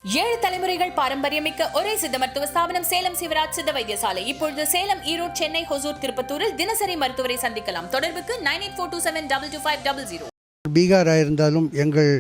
ஏழு தலைமுறைகள் பாரம்பரியமிக்க ஒரே சித்த மருத்துவ ஸ்தாபனம் சேலம் சிவராஜ் சித்த வைத்தியசாலை. இப்பொழுது சேலம், ஈரோடு, சென்னை, ஹொசூர், திருப்பத்தூரில் தினசரி மருத்துவரை சந்திக்கலாம். தொடர்புக்கு 9842722250. பீகாராக இருந்தாலும் எங்கள்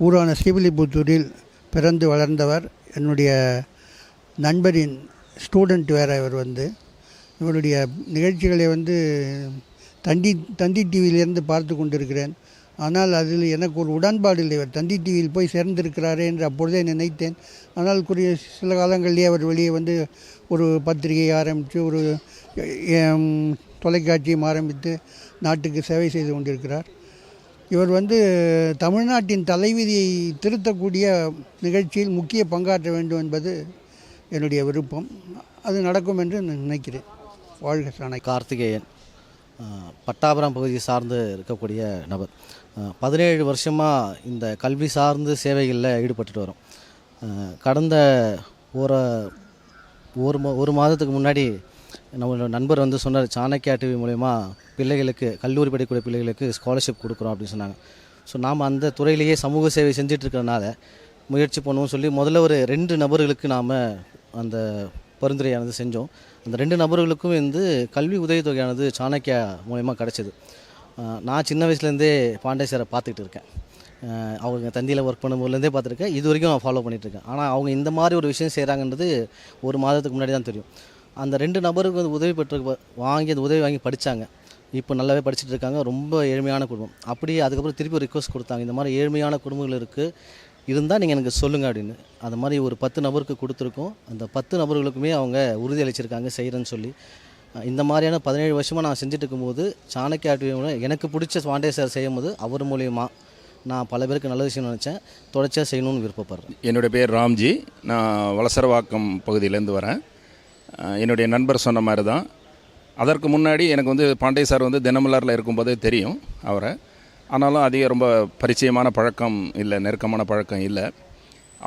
ஊரான ஸ்ரீவில்லிபுத்தூரில் பிறந்து வளர்ந்தவர். என்னுடைய நண்பரின் ஸ்டூடெண்ட் வேறு. இவருடைய நிகழ்ச்சிகளை தந்தி டிவியிலிருந்து பார்த்து கொண்டிருக்கிறேன். ஆனால் அதில் எனக்கு ஒரு உடன்பாடு இல்லை. இவர் தந்தி டிவியில் போய் சேர்ந்திருக்கிறாரே என்று அப்பொழுதே நினைத்தேன். ஆனால் சில காலங்களிலே அவர் வெளியே ஒரு பத்திரிகையை ஆரம்பித்து ஒரு தொலைக்காட்சியும் ஆரம்பித்து நாட்டுக்கு சேவை செய்து கொண்டிருக்கிறார். இவர் தமிழ்நாட்டின் தலைவிதியை திருத்தக்கூடிய நிகழ்ச்சியில் முக்கிய பங்காற்ற வேண்டும் என்பது என்னுடைய விருப்பம். அது நடக்கும் என்று நினைக்கிறேன். வாழ்க சாணை. கார்த்திகேயன், பட்டாபுரம் பகுதியை சார்ந்து இருக்கக்கூடிய நபர். 17 வருஷமாக இந்த கல்வி சார்ந்து சேவைகளில் ஈடுபட்டுட்டு வரோம். கடந்த ஒரு மாதத்துக்கு முன்னாடி நம்மளோட நண்பர் சொன்னார், சாணக்கியா டிவி மூலயமா பிள்ளைகளுக்கு, கல்லூரி படிக்கக்கூடிய பிள்ளைகளுக்கு ஸ்காலர்ஷிப் கொடுக்குறோம் அப்படின்னு சொன்னாங்க. ஸோ நாம் அந்த துறையிலேயே சமூக சேவை செஞ்சிட்ருக்கிறனால முயற்சி பண்ணுவோம்னு சொல்லி முதல்ல ஒரு 2 நபர்களுக்கு நாம் அந்த பரிந்துரையானது செஞ்சோம். அந்த 2 நபர்களுக்கும் கல்வி உதவித்தொகையானது சாணக்கியா மூலயமா கிடச்சிது. நான் சின்ன வயசுலேருந்தே பாண்டே சாரை பார்த்துக்கிட்டு இருக்கேன். அவங்க தந்தியில் ஒர்க் பண்ணும்போதுலேருந்தே பார்த்துருக்கேன். இது வரைக்கும் நான் ஃபாலோ பண்ணிகிட்ருக்கேன். ஆனால் அவங்க இந்த மாதிரி ஒரு விஷயம் செய்கிறாங்கன்றது ஒரு மாதத்துக்கு முன்னாடி தான் தெரியும். அந்த 2 நபருக்கு உதவி பெற்று அந்த உதவி வாங்கி படித்தாங்க. இப்போ நல்லாவே படிச்சுட்டு இருக்காங்க. ரொம்ப ஏழ்மையான குடும்பம். அப்படியே அதுக்கப்புறம் திருப்பி ஒரு ரிக்வஸ்ட் கொடுத்தாங்க, இந்த மாதிரி ஏழ்மையான குடும்பங்கள் இருந்தால் நீங்கள் எனக்கு சொல்லுங்கள் அப்படின்னு. அது மாதிரி ஒரு 10 நபருக்கு கொடுத்துருக்கோம். அந்த 10 நபர்களுக்குமே அவங்க உறுதி அளிச்சிருக்காங்க செய்கிறேன்னு சொல்லி. இந்த மாதிரியான 17 வருஷமாக நான் செஞ்சுட்டு இருக்கும்போது சாணக்கியா டிவி எனக்கு பிடிச்ச பாண்டே சார் செய்யும்போது அவர் மூலியமா நான் பல பேருக்கு நல்ல விஷயம் நினச்சேன். தொடர்ச்சியாக செய்யணும்னு விருப்பப்படுறேன். என்னுடைய பேர் ராம்ஜி. நான் வலசரவாக்கம் பகுதியிலேருந்து வரேன். என்னுடைய நண்பர் சொன்ன மாதிரி தான். அதற்கு முன்னாடி எனக்கு பாண்டே சார் தினமலரில் இருக்கும்போதே தெரியும் அவரை. ஆனாலும் ரொம்ப பரிச்சயமான பழக்கம் இல்லை, நெருக்கமான பழக்கம் இல்லை.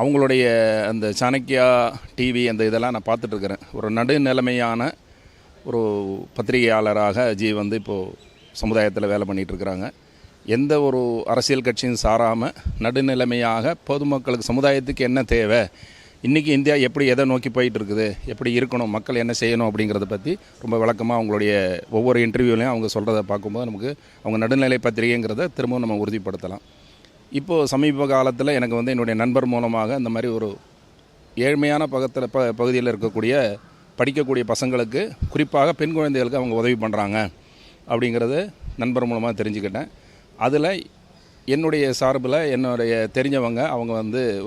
அவங்களுடைய அந்த சாணக்கியா டிவி இதெல்லாம் நான் பார்த்துட்ருக்கிறேன். ஒரு நடுநிலைமையான ஒரு பத்திரிகையாளராக இப்போது சமுதாயத்தில் வேலை பண்ணிகிட்ருக்குறாங்க. எந்த ஒரு அரசியல் கட்சியும் சாராமல் நடுநிலைமையாக பொதுமக்களுக்கு, சமுதாயத்துக்கு என்ன தேவை, இன்றைக்கி இந்தியா எப்படி எதை நோக்கி போயிட்டு இருக்குது, எப்படி இருக்கணும், மக்கள் என்ன செய்யணும் அப்படிங்கிறத பற்றி ரொம்ப விளக்கமாக அவங்களுடைய ஒவ்வொரு இன்டர்வியூலையும் அவங்க சொல்கிறத பார்க்கும்போது நமக்கு அவங்க நடுநிலை பத்திரிகைங்கிறத திரும்பவும் நம்ம உறுதிப்படுத்தலாம். இப்போது சமீப காலத்தில் எனக்கு என்னுடைய நண்பர் மூலமாக இந்த மாதிரி ஒரு ஏழ்மையான பகுதியில் இருக்கக்கூடிய படிக்கக்கூடிய பசங்களுக்கு, குறிப்பாக பெண் குழந்தைகளுக்கு அவங்க உதவி பண்ணுறாங்க அப்படிங்கிறது நண்பர் மூலமாக தெரிஞ்சுக்கிட்டேன். அதில் என்னுடைய சார்பில் என்னுடைய தெரிஞ்சவங்க அவங்க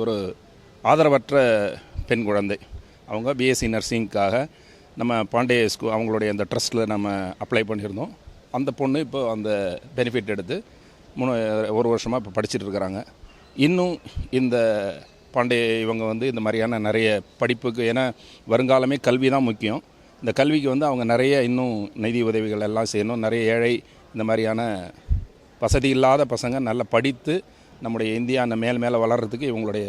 ஒரு ஆதரவற்ற பெண் குழந்தை, அவங்க பிஎஸ்சி நர்சிங்க்காக நம்ம பாண்டே அவங்களுடைய அந்த ட்ரஸ்ட்டில் நம்ம அப்ளை பண்ணியிருந்தோம். அந்த பொண்ணு இப்போ அந்த பெனிஃபிட் எடுத்து 1 வருஷமாக இப்போ படிச்சுட்டு இருக்கிறாங்க. இன்னும் இந்த பாண்டே இவங்க இந்த மாதிரியான நிறைய படிப்புக்கு, ஏன்னா வருங்காலமே கல்வி தான் முக்கியம். இந்த கல்விக்கு அவங்க நிறைய இன்னும் நிதி உதவிகள் எல்லாம் செய்யணும். நிறைய ஏழை, இந்த மாதிரியான வசதி இல்லாத பசங்க நல்லா படித்து நம்முடைய இந்தியா மேலே வளர்கிறதுக்கு இவங்களுடைய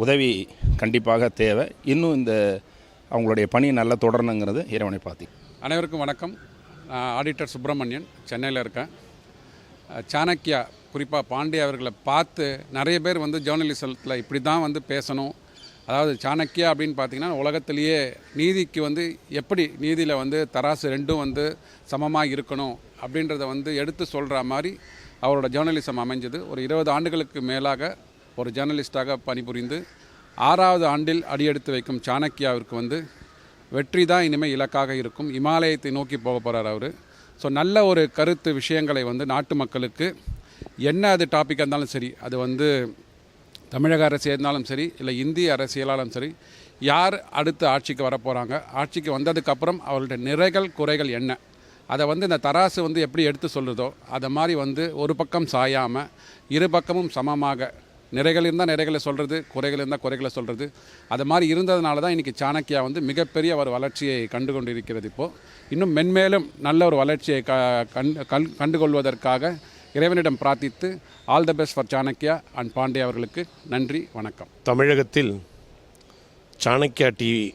உதவி கண்டிப்பாக தேவை. இன்னும் அவங்களுடைய பணி நல்லா தொடரணுங்கிறது இறைவனை பார்த்து. அனைவருக்கும் வணக்கம். நான் ஆடிட்டர் சுப்பிரமணியன், சென்னையில் இருக்கேன். சாணக்கியா, குறிப்பாக பாண்டே அவர்களை பார்த்து நிறைய பேர் ஜேர்னலிசத்தில் இப்படி தான் பேசணும். அதாவது சாணக்கியா அப்படின்னு பார்த்திங்கன்னா உலகத்திலேயே நீதிக்கு எப்படி நீதியில் தராசு ரெண்டும் சமமாக இருக்கணும் அப்படின்றத எடுத்து சொல்கிற மாதிரி அவரோட ஜேர்னலிசம் அமைஞ்சது. ஒரு 20 ஆண்டுகளுக்கு மேலாக ஒரு ஜேர்னலிஸ்டாக பணிபுரிந்து 6வது ஆண்டில் அடியெடுத்து வைக்கும் சாணக்கியாவிற்கு வெற்றி தான் இனிமேல் இலக்காக இருக்கும். இமாலயத்தை நோக்கி போக போகிறார் அவர். ஸோ நல்ல ஒரு கருத்து விஷயங்களை நாட்டு மக்களுக்கு, என்ன அது டாப்பிக்காக இருந்தாலும் சரி, அது தமிழக அரசியல் இருந்தாலும் சரி, இல்லை இந்திய அரசியலாலும் சரி, யார் அடுத்து ஆட்சிக்கு வரப்போகிறாங்க, ஆட்சிக்கு வந்ததுக்கப்புறம் அவர்களுடைய நிறைகள் குறைகள் என்ன, அதை இந்த தராசு எப்படி எடுத்து சொல்லுதோ அதை மாதிரி ஒரு பக்கம் சாயாமல் இரு பக்கமும் சமமாக, நிறைகள் இருந்தால் நிறைகளை சொல்கிறது, குறைகள் இருந்தால் குறைகளை சொல்கிறது, அது மாதிரி இருந்ததுனால தான் இன்றைக்கி சாணக்கியா மிகப்பெரிய ஒரு வளர்ச்சியை கண்டு கொண்டிருக்கிறது. இப்போது இன்னும் மென்மேலும் நல்ல ஒரு வளர்ச்சியை கண்டுகொள்வதற்காக இறைவனிடம் பிரார்த்தித்து all the best for Chanakya and Pandey அவர்களுக்கு நன்றி, வணக்கம். தமிழகத்தில் சாணக்கியா டிவி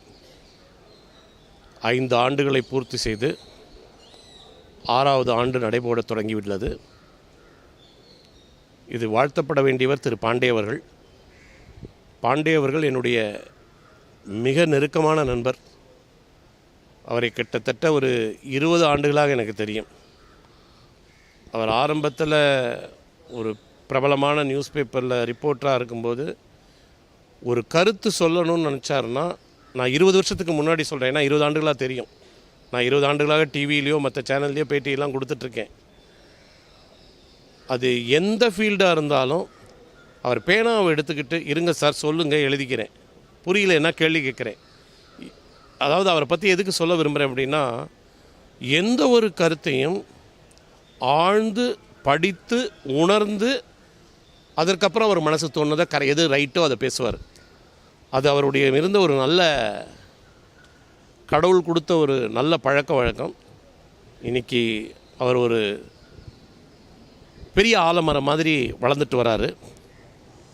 5 ஆண்டுகளை பூர்த்தி செய்து 6வது ஆண்டு நடைபோட தொடங்கியுள்ளது. இது வாழ்த்தப்பட வேண்டியவர் திரு பாண்டே அவர்கள். பாண்டே அவர்கள் என்னுடைய மிக நெருக்கமான நண்பர். அவரை கிட்டத்தட்ட ஒரு 20 ஆண்டுகளாக எனக்கு தெரியும். அவர் ஆரம்பத்தில் ஒரு பிரபலமான நியூஸ் பேப்பரில் ரிப்போர்ட்டராக இருக்கும்போது ஒரு கருத்து சொல்லணும்னு நினச்சாருன்னா, நான் 20 வருஷத்துக்கு முன்னாடி சொல்கிறேன், ஏன்னா 20 ஆண்டுகளாக தெரியும். நான் 20 ஆண்டுகளாக டிவிலேயோ மற்ற சேனல்லையோ பேட்டியெல்லாம் கொடுத்துட்ருக்கேன். அது எந்த ஃபீல்டாக இருந்தாலும் அவர் பேனாவை எடுத்துக்கிட்டு, இருங்க சார் சொல்லுங்கள் எழுதிக்கிறேன், புரியல என்ன கேள்வி கேட்குறேன். அதாவது அவரை பற்றி எதுக்கு சொல்ல விரும்புகிறேன் அப்படின்னா, எந்த ஒரு கருத்தையும் ஆழ்ந்து படித்து உணர்ந்து அதற்கப்புறம் அவர் மனசு தோணுதை எது ரைட்டோ அதை பேசுவார். அது அவருடைய இருந்த ஒரு நல்ல கடவுள் கொடுத்த ஒரு நல்ல பழக்க வழக்கம். இன்றைக்கி அவர் ஒரு பெரிய ஆலமரம் மாதிரி வளர்ந்துட்டு வராரு.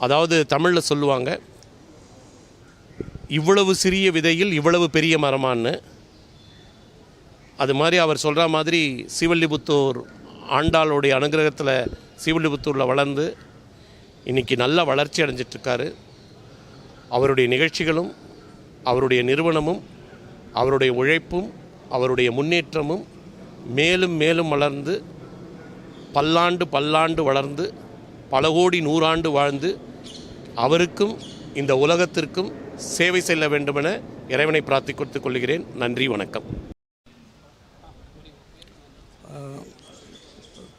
அதாவது தமிழில் சொல்லுவாங்க, இவ்வளவு சிறிய விதையில் இவ்வளவு பெரிய மரமான்னு. அது மாதிரி அவர் சொல்கிற மாதிரி ஸ்ரீவில்லிபுத்தூர் ஆண்டாளுடைய அனுகிரகத்தில் ஸ்ரீவில்லிபுத்தூரில் வளர்ந்து இன்றைக்கி நல்ல வளர்ச்சி அடைஞ்சிட்ருக்காரு. அவருடைய நிகழ்ச்சிகளும் அவருடைய நிறுவனமும் அவருடைய உழைப்பும் அவருடைய முன்னேற்றமும் மேலும் மேலும் வளர்ந்து பல்லாண்டு பல்லாண்டு வளர்ந்து பல கோடி 100 ஆண்டு வாழ்ந்து அவருக்கும் இந்த உலகத்திற்கும் சேவை செல்ல வேண்டுமென இறைவனை பிரார்த்தித்துக் கொள்கிறேன். நன்றி, வணக்கம்.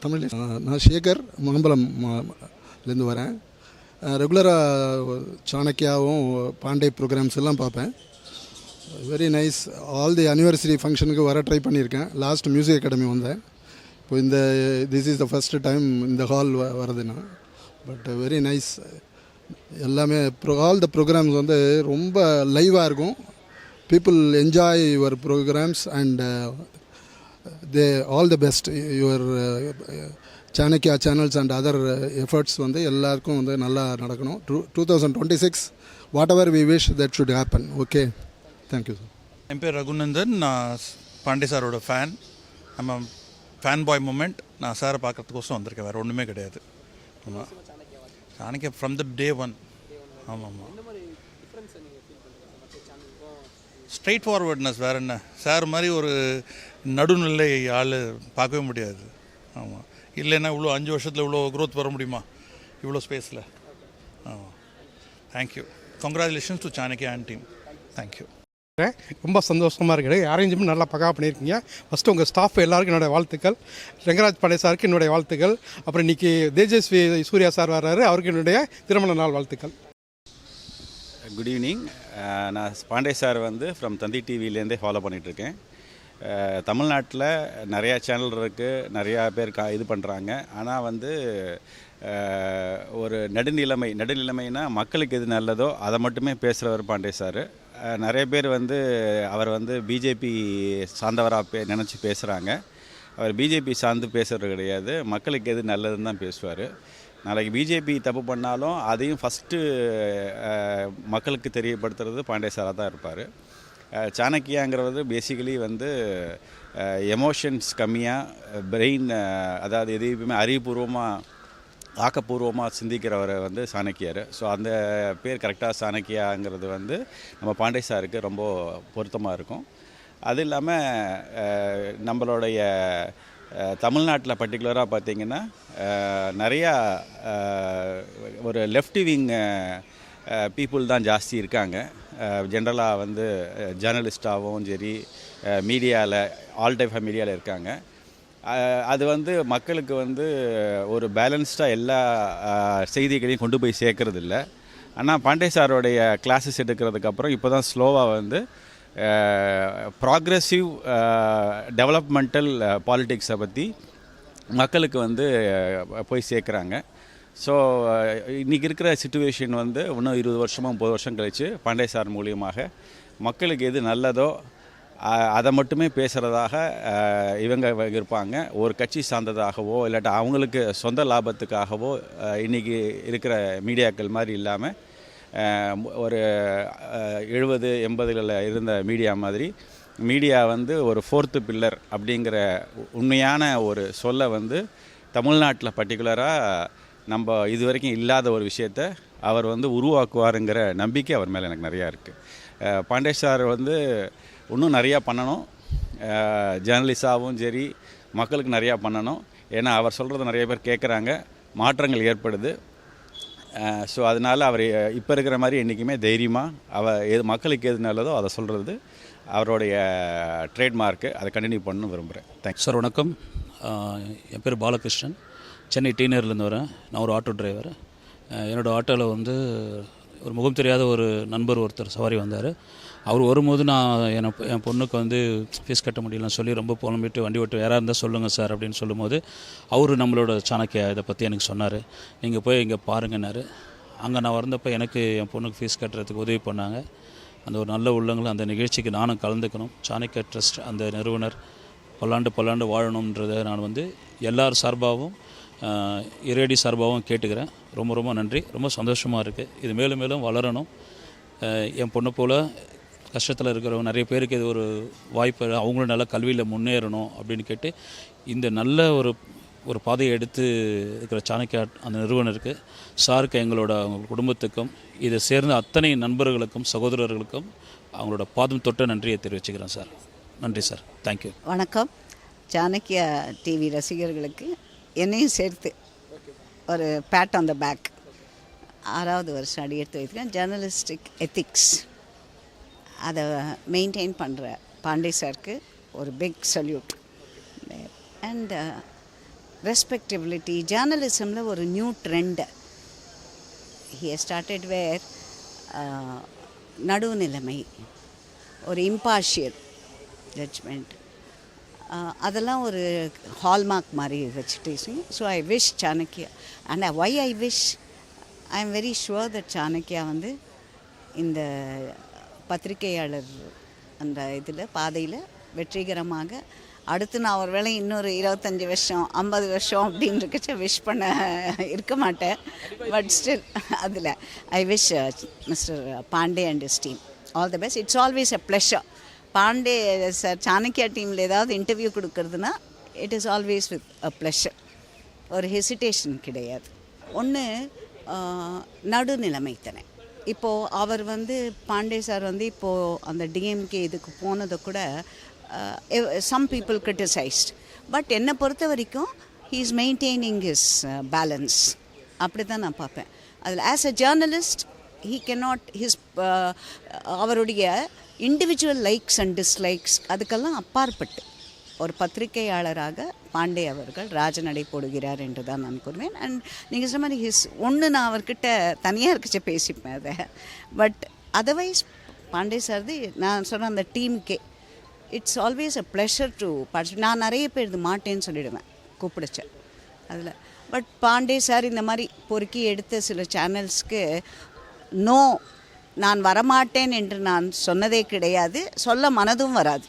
தமிழ் நான் சேகர் மாம்பலம்லேருந்து வரேன். ரெகுலராக சாணக்கியாவும் பாண்டே ப்ரோக்ராம்ஸ் எல்லாம் பார்ப்பேன். Very nice. All the anniversary ஃபங்க்ஷனுக்கு வர ட்ரை பண்ணியிருக்கேன். லாஸ்ட் மியூசிக் அகாடமி வந்தேன். இப்போ this is the first time இந்த ஹால் வருதுன்னா. But very nice. எல்லாமே ஆல் த ப்ரோக்ராம்ஸ் வந்து ரொம்ப லைவாக இருக்கும். People enjoy your programmes and they all the best. Your Chanakya channels and other efforts வந்து எல்லாருக்கும் வந்து நல்லா நடக்கணும். 2026 whatever we wish that should happen. Okay, thank you sir. என் பேர் ரகுநந்தன். நான் பாண்டே சாரோட ஃபேன். நம்ம ஃபேன் பாய் மூமெண்ட். நான் சாரை பார்க்குறதுக்கோசம் வந்திருக்கேன், வேறு ஒன்றுமே கிடையாது. ஆமாம், Chanakya from the day one. ஆமாம் ஆமாம், ஸ்ட்ரெயிட் ஃபார்வர்ட்னஸ். வேறு என்ன, சார் மாதிரி ஒரு நடுநிலை ஆள் பார்க்கவே முடியாது. ஆமாம், இல்லைன்னா இவ்வளோ 5 வருஷத்தில் இவ்வளோ க்ரோத் வர முடியுமா இவ்வளோ ஸ்பேஸில்? ஆமாம், thank you. Congratulations to Chanakya and team. Thank you. ரொம்ப சந்தோஷமாக இருக்குது. அரேஞ்ச்மெண்ட் நல்லா பக்கா பண்ணியிருக்கீங்க. ஃபஸ்ட்டு உங்கள் ஸ்டாஃப் எல்லாருக்கும் என்னுடைய வாழ்த்துக்கள். ரங்கராஜ் பாண்டே சாருக்கு என்னுடைய வாழ்த்துக்கள். அப்புறம் இன்றைக்கி தேஜஸ்வி சூர்யா சார் வர்றாரு, அவருக்கு என்னுடைய திருமண நாள் வாழ்த்துக்கள். Good evening. நான் பாண்டே சார் வந்து ஃப்ரம் தந்தி டிவிலேருந்தே ஃபாலோ பண்ணிகிட்ருக்கேன். தமிழ்நாட்டில் நிறையா சேனல் இருக்குது, நிறையா பேர் இது பண்ணுறாங்க. ஆனால் வந்து ஒரு நடுநிலைமைனா மக்களுக்கு எது நல்லதோ அதை மட்டுமே பேசுகிறவர் பாண்டே சார். நிறைய பேர் வந்து அவர் வந்து பிஜேபி சார்ந்தவராக நினச்சி பேசுகிறாங்க. அவர் பிஜேபி சார்ந்து பேசுகிறது கிடையாது, மக்களுக்கு எது நல்லதுன்னு தான் பேசுவார். நாளைக்கு பிஜேபி தப்பு பண்ணாலும் அதையும் ஃபஸ்ட்டு மக்களுக்கு தெரியப்படுத்துறது பாண்டே சாராக தான் இருப்பார். சாணக்கியாங்கிறது பேசிக்கலி வந்து எமோஷன்ஸ் கம்மியாக, பிரெயின் அதாவது எதையுமே அறிவுபூர்வமாக ஆக்கப்பூர்வமாக சிந்திக்கிறவரை வந்து சாணக்கியார். ஸோ அந்த பேர் கரெக்டாக சாணக்கியாங்கிறது வந்து நம்ம பாண்டே சாருக்கு ரொம்ப பொருத்தமாக இருக்கும். அது இல்லாமல் நம்மளுடைய தமிழ்நாட்டில் பர்டிகுலராக பார்த்திங்கன்னா நிறையா ஒரு லெஃப்ட் விங் பீப்புள் தான் ஜாஸ்தி இருக்காங்க. ஜென்ரலாக வந்து ஜேர்னலிஸ்டாகவும் சரி, மீடியாவில் ஆல் டைப் மீடியாவில் இருக்காங்க. அது வந்து மக்களுக்கு வந்து ஒரு பேலன்ஸ்டாக எல்லா செய்திகளையும் கொண்டு போய் சேர்க்கறது இல்லை. ஆனால் பாண்டே சாரோடைய கிளாஸஸ் எடுக்கிறதுக்கப்புறம் இப்போ தான் ஸ்லோவாக வந்து ப்ராக்ரெசிவ் டெவலப்மெண்டல் பாலிட்டிக்ஸை பற்றி மக்களுக்கு வந்து போய் சேர்க்குறாங்க. ஸோ இன்றைக்கி இருக்கிற சிச்சுவேஷன் வந்து இன்னும் 20 வருஷமோ 30 வருஷம் கழித்து பாண்டே சார் மூலியமாக மக்களுக்கு எது நல்லதோ அதை மட்டுமே பேசுகிறதாக இவங்க இருப்பாங்க. ஒரு கட்சி சார்ந்ததாகவோ இல்லாட்டா அவங்களுக்கு சொந்த லாபத்துக்காகவோ இன்றைக்கி இருக்கிற மீடியாக்கள் மாதிரி இல்லாமல் ஒரு 70-80களில் இருந்த மீடியா மாதிரி மீடியா வந்து ஒரு 4th பில்லர் அப்படிங்கிற உண்மையான ஒரு சொல்லை வந்து தமிழ்நாட்டில் பர்டிகுலராக நம்ம இது வரைக்கும் இல்லாத ஒரு விஷயத்தை அவர் வந்து உருவாக்குவாருங்கிற நம்பிக்கை அவர் மேலே எனக்கு நிறையா இருக்குது. பாண்டே சார் வந்து இன்னும் நிறையா பண்ணணும், ஜேர்னலிஸ்டாகவும் சரி மக்களுக்கு நிறையா பண்ணணும். ஏன்னா அவர் சொல்கிறத நிறைய பேர் கேட்குறாங்க, மாற்றங்கள் ஏற்படுது. ஸோ அதனால் அவர் இப்போ இருக்கிற மாதிரி என்றைக்குமே தைரியமாக எது மக்களுக்கு எது நல்லதோ அதை சொல்கிறது அவருடைய ட்ரேட்மார்க்கு. அதை கண்டினியூ பண்ணணும் விரும்புகிறேன். Thanks sir. வணக்கம். என் பேர் பாலகிருஷ்ணன், சென்னை டீனர்லேருந்து வரேன். நான் ஒரு ஆட்டோ டிரைவர். என்னோடய ஆட்டோவில் வந்து ஒரு முகம் தெரியாத ஒரு நண்பர் ஒருத்தர் சவாரி வந்தார். அவர் வரும்போது நான் என் பொண்ணுக்கு வந்து ஃபீஸ் கட்ட முடியலன்னு சொல்லி ரொம்ப புலம்பிட்டு வண்டி ஓட்டு யாராக இருந்தால் சொல்லுங்கள் சார் அப்படின்னு சொல்லும்போது அவர் நம்மளோட சாணக்கியா இதை பற்றி எனக்கு சொன்னார். நீங்கள் போய் இங்கே பாருங்கன்னாரு. அங்கே நான் வந்தப்போ எனக்கு என் பொண்ணுக்கு ஃபீஸ் கட்டுறதுக்கு உதவி பண்ணாங்க. அந்த ஒரு நல்ல உள்ளங்களும் அந்த நிகழ்ச்சிக்கு நானும் கலந்துக்கணும். சாணக்கியா ட்ரஸ்ட் அந்த நிறுவனர் பல்லாண்டு வாழணுன்றதை நான் வந்து எல்லார் சார்பாகவும் இரேடி சார்பாகவும் கேட்டுக்கிறேன். ரொம்ப ரொம்ப நன்றி. ரொம்ப சந்தோஷமாக இருக்குது. இது மேலும் மேலும் வளரணும். என் பொண்ணை போல் கஷ்டத்தில் இருக்கிறவங்க நிறைய பேருக்கு இது ஒரு வாய்ப்பு, அவங்களும் நல்லா கல்வியில் முன்னேறணும் அப்படின்னு கேட்டு இந்த நல்ல ஒரு பாதையை எடுத்து இருக்கிற சாணக்கியா அந்த நிறுவனருக்கு, சாருக்கு, எங்களோட குடும்பத்துக்கும் இதை சேர்ந்த அத்தனை நண்பர்களுக்கும் சகோதரர்களுக்கும் அவங்களோட பாதம் தொட்ட நன்றியை தெரிவிச்சுக்கிறேன் சார். நன்றி சார். தேங்க்யூ. வணக்கம். சாணக்கியா டிவி ரசிகர்களுக்கு என்னையும் சேர்த்து ஒரு பேட் ஆன் த பேக். 6வது வருஷம் அடி எடுத்து வைக்கிறேன். ஜேர்னலிஸ்டிக் எத்திக்ஸ் அதை மெயின்டைன் பண்ணுற பாண்டே சாருக்கு ஒரு பிக் சல்யூட். அண்ட் ரெஸ்பெக்டபிலிட்டி ஜேர்னலிசமில் ஒரு new trend he started where நடுவுநிலைமை, ஒரு இம்பார்ஷியல் ஜட்ஜ்மெண்ட், அதெல்லாம் ஒரு ஹால்மார்க் மாதிரி வச்சுட்டு. So I wish Chanakya and why I wish I am very sure that Chanakya வந்து இந்த பத்திரிகையாளர் அந்த இதில் பாதையில் வெற்றிகரமாக அடுத்து நான் ஒரு வேளை இன்னொரு 25 வருஷம் 50 வருஷம் அப்படின்னு இருக்கச்ச விஷ் பண்ண இருக்க மாட்டேன். பட் ஸ்டில் அதில் I wish Mister Pandey and his team all the best. It's always a pleasure. Pandey sir Chanakya டீமில் ஏதாவது இன்டர்வியூ கொடுக்கறதுனா it is always with a pleasure. ஒரு ஹெசிடேஷன் கிடையாது. ஒன்று நடுநிலைமைத்தனை. இப்போது அவர் வந்து பாண்டே சார் வந்து இப்போது அந்த டிஎம்கே இதுக்கு போனதை கூட சம் பீப்புள் கிரிட்டிசைஸ்ட். பட் என்னை பொறுத்த வரைக்கும் he is maintaining his balance. அப்படி தான் நான் பார்ப்பேன். அதில் as a journalist he cannot அவருடைய இண்டிவிஜுவல் லைக்ஸ் அண்ட் டிஸ்லைக்ஸ் அதுக்கெல்லாம் அப்பாற்பட்டு ஒரு பத்திரிகையாளராக பாண்டே அவர்கள் ராஜநடை போடுகிறார் என்று தான் நான் கூறுவேன். அண்ட் நீங்கள் சொன்ன மாதிரி நான் அவர்கிட்ட தனியாக இருக்கச்ச பேசிப்பேன் அதை. பட் அதர்வைஸ் பாண்டே சார் நான் சொன்ன அந்த டீமுக்கே it's always a pleasure to participate. நான் நிறைய பேர் இது மாட்டேன்னு சொல்லிவிடுவேன் கூப்பிடுச்சேன் அதில். பட் பாண்டே சார் இந்த மாதிரி பொறுக்கி எடுத்த சில சேனல்ஸ்க்கு நான் வரமாட்டேன் என்று நான் சொன்னதே கிடையாது, சொல்ல மனதும் வராது.